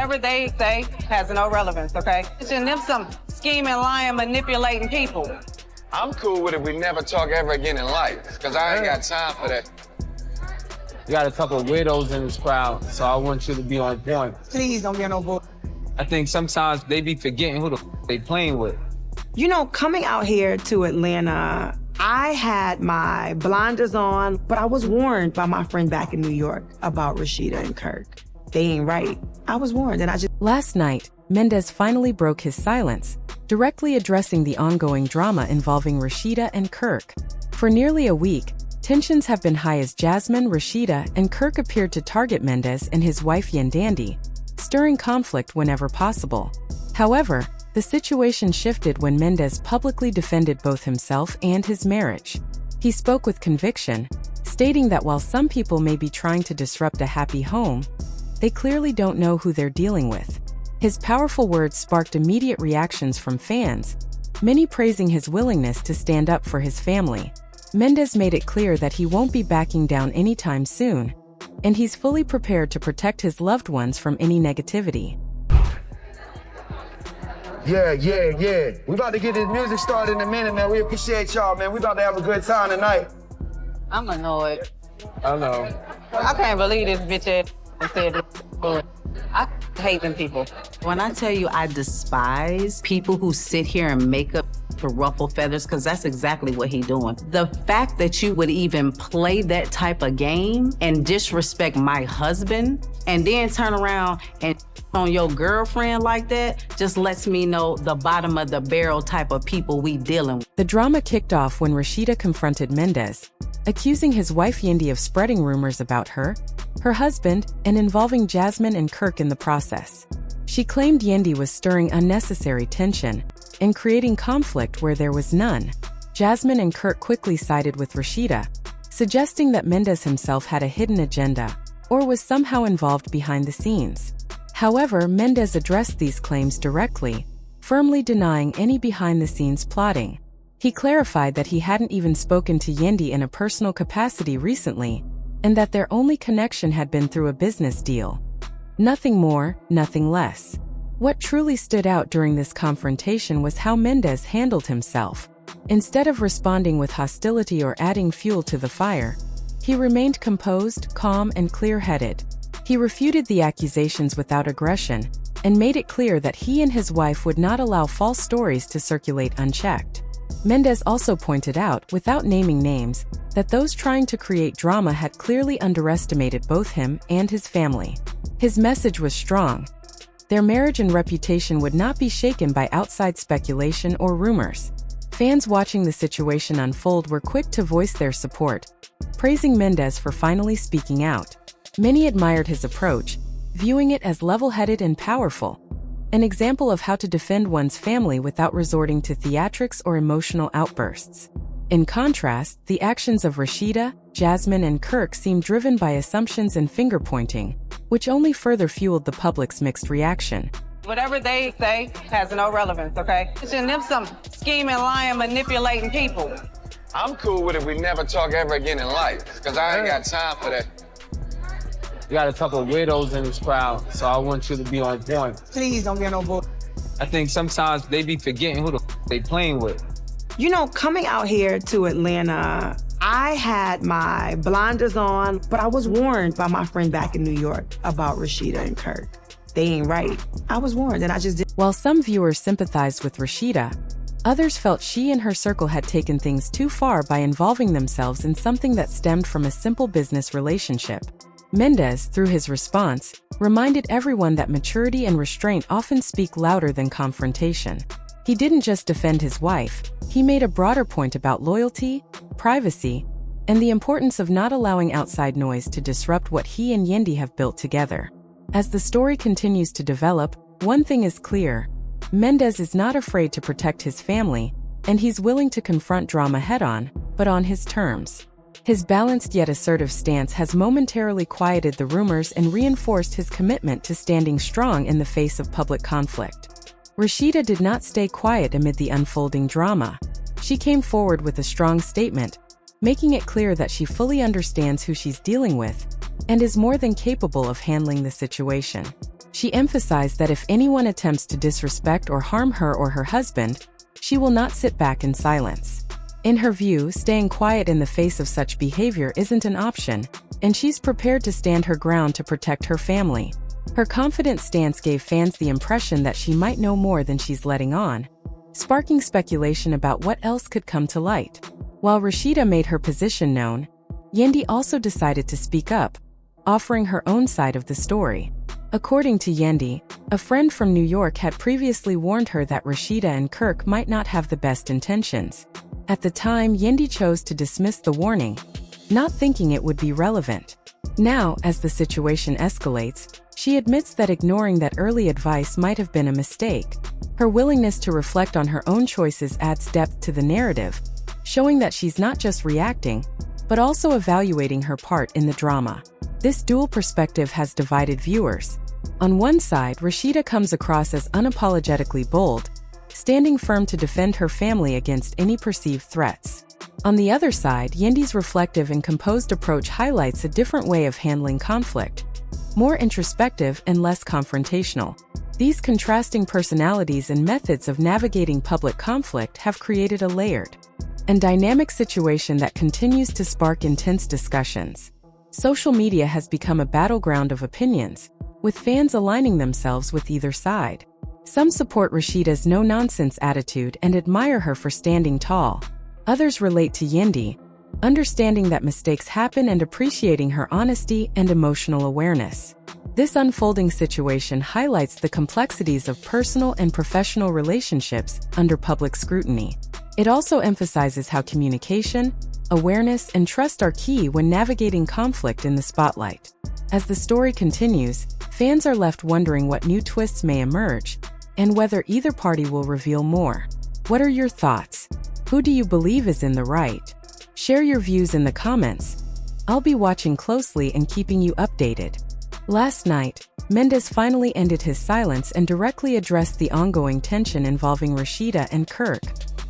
Whatever they say has no relevance, okay? And them some scheming, lying, manipulating people. I'm cool with it. We never talk ever again in life, because I ain't got time for that. You got a couple of widows in this crowd, so I want you to be on point. Please don't get no bull. I think sometimes they be forgetting who the they playing with. You know, coming out here to Atlanta, I had my blinders on, but I was warned by my friend back in New York about Rasheeda and Kirk. They ain't right. I was warned, and I just... Last night, Mendeecees finally broke his silence, directly addressing the ongoing drama involving Rasheeda and Kirk. For nearly a week, tensions have been high as Jasmine, Rasheeda, and Kirk appeared to target Mendeecees and his wife Yandandi, stirring conflict whenever possible. However, the situation shifted when Mendeecees publicly defended both himself and his marriage. He spoke with conviction, stating that while some people may be trying to disrupt a happy home, they clearly don't know who they're dealing with. His powerful words sparked immediate reactions from fans, many praising his willingness to stand up for his family. Mendeecees made it clear that he won't be backing down anytime soon, and he's fully prepared to protect his loved ones from any negativity. Yeah. We about to get this music started in a minute, man. We appreciate y'all, man. We about to have a good time tonight. I'm annoyed. I know. I can't believe this bitch said this. I hate them people. When I tell you I despise people who sit here and make up to ruffle feathers, because that's exactly what he's doing. The fact that you would even play that type of game and disrespect my husband and then turn around and on your girlfriend like that just lets me know the bottom of the barrel type of people we dealing with. The drama kicked off when Rasheeda confronted Mendeecees, accusing his wife Yandi of spreading rumors about her husband, and involving Jasmine and Kirk in the process. She claimed Yandi was stirring unnecessary tension and creating conflict where there was none. Jasmine and Kirk quickly sided with Rasheeda, suggesting that Mendeecees himself had a hidden agenda or was somehow involved behind the scenes. However, Mendeecees addressed these claims directly, firmly denying any behind-the-scenes plotting. He clarified that he hadn't even spoken to Yandi in a personal capacity recently, and that their only connection had been through a business deal. Nothing more, nothing less. What truly stood out during this confrontation was how Mendeecees handled himself. Instead of responding with hostility or adding fuel to the fire, he remained composed, calm, and clear-headed. He refuted the accusations without aggression and made it clear that he and his wife would not allow false stories to circulate unchecked. Mendeecees also pointed out, without naming names, that those trying to create drama had clearly underestimated both him and his family. His message was strong. Their marriage and reputation would not be shaken by outside speculation or rumors. Fans watching the situation unfold were quick to voice their support, praising Mendeecees for finally speaking out. Many admired his approach, viewing it as level-headed and powerful, an example of how to defend one's family without resorting to theatrics or emotional outbursts. In contrast, the actions of Rasheeda, Jasmine, and Kirk seemed driven by assumptions and finger-pointing, which only further fueled the public's mixed reaction. Whatever they say has no relevance, okay? And them some scheming, lying, manipulating people. I'm cool with it. We never talk ever again in life, because I ain't got time for that. You got a couple of widows in this crowd, so I want you to be on point. Please don't get no bull. I think sometimes they be forgetting who the they playing with. You know, coming out here to Atlanta, I had my blinders on, but I was warned by my friend back in New York about Rasheeda and Kirk. They ain't right. I was warned, and I just did. While some viewers sympathized with Rasheeda, others felt she and her circle had taken things too far by involving themselves in something that stemmed from a simple business relationship. Mendeecees, through his response, reminded everyone that maturity and restraint often speak louder than confrontation. He didn't just defend his wife, he made a broader point about loyalty, privacy, and the importance of not allowing outside noise to disrupt what he and Yandi have built together. As the story continues to develop, one thing is clear: Mendeecees is not afraid to protect his family, and he's willing to confront drama head-on, but on his terms. His balanced yet assertive stance has momentarily quieted the rumors and reinforced his commitment to standing strong in the face of public conflict. Rasheeda did not stay quiet amid the unfolding drama. She came forward with a strong statement, making it clear that she fully understands who she's dealing with and is more than capable of handling the situation. She emphasized that if anyone attempts to disrespect or harm her or her husband, she will not sit back in silence. In her view, staying quiet in the face of such behavior isn't an option, and she's prepared to stand her ground to protect her family. Her confident stance gave fans the impression that she might know more than she's letting on, sparking speculation about what else could come to light. While Rasheeda made her position known, Yendi also decided to speak up, offering her own side of the story. According to Yendi, a friend from New York had previously warned her that Rasheeda and Kirk might not have the best intentions. At the time, Yendi chose to dismiss the warning, not thinking it would be relevant. Now, as the situation escalates, she admits that ignoring that early advice might have been a mistake. Her willingness to reflect on her own choices adds depth to the narrative, showing that she's not just reacting, but also evaluating her part in the drama. This dual perspective has divided viewers. On one side, Rasheeda comes across as unapologetically bold, standing firm to defend her family against any perceived threats. On the other side, Yendi's reflective and composed approach highlights a different way of handling conflict, more introspective and less confrontational. These contrasting personalities and methods of navigating public conflict have created a layered and dynamic situation that continues to spark intense discussions. Social media has become a battleground of opinions, with fans aligning themselves with either side. Some support Rasheeda's no-nonsense attitude and admire her for standing tall. Others relate to Yendi, understanding that mistakes happen and appreciating her honesty and emotional awareness. This unfolding situation highlights the complexities of personal and professional relationships under public scrutiny. It also emphasizes how communication, awareness, and trust are key when navigating conflict in the spotlight. As the story continues, fans are left wondering what new twists may emerge, and whether either party will reveal more. What are your thoughts? Who do you believe is in the right? Share your views in the comments. I'll be watching closely and keeping you updated. Last night, Mendeecees finally ended his silence and directly addressed the ongoing tension involving Rasheeda and Kirk.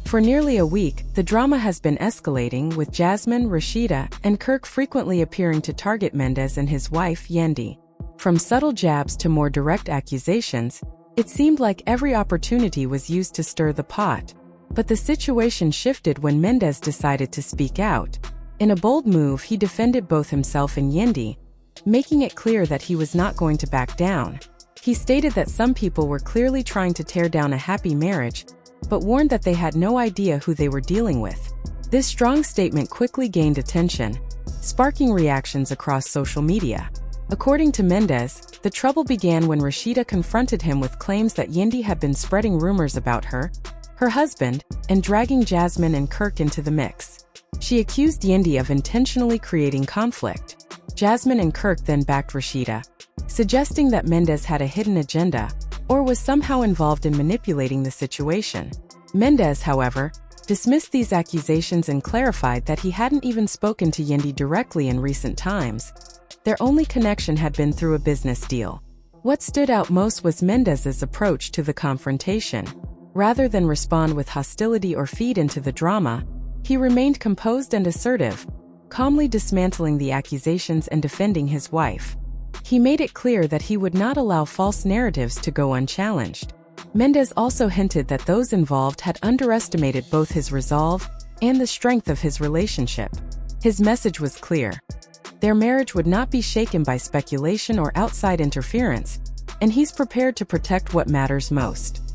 For nearly a week, the drama has been escalating, with Jasmine, Rasheeda, and Kirk frequently appearing to target Mendeecees and his wife, Yendi. From subtle jabs to more direct accusations, it seemed like every opportunity was used to stir the pot. But the situation shifted when Mendeecees decided to speak out. In a bold move, he defended both himself and Yendi, making it clear that he was not going to back down. He stated that some people were clearly trying to tear down a happy marriage, but warned that they had no idea who they were dealing with. This strong statement quickly gained attention, sparking reactions across social media. According to Mendeecees, the trouble began when Rasheeda confronted him with claims that Yendi had been spreading rumors about her husband, and dragging Jasmine and Kirk into the mix. She accused Yendi of intentionally creating conflict. Jasmine and Kirk then backed Rasheeda, suggesting that Mendeecees had a hidden agenda, or was somehow involved in manipulating the situation. Mendeecees, however, dismissed these accusations and clarified that he hadn't even spoken to Yendi directly in recent times. Their only connection had been through a business deal. What stood out most was Mendeecees' approach to the confrontation. Rather than respond with hostility or feed into the drama, he remained composed and assertive, calmly dismantling the accusations and defending his wife. He made it clear that he would not allow false narratives to go unchallenged. Mendeecees also hinted that those involved had underestimated both his resolve and the strength of his relationship. His message was clear. Their marriage would not be shaken by speculation or outside interference, and he's prepared to protect what matters most.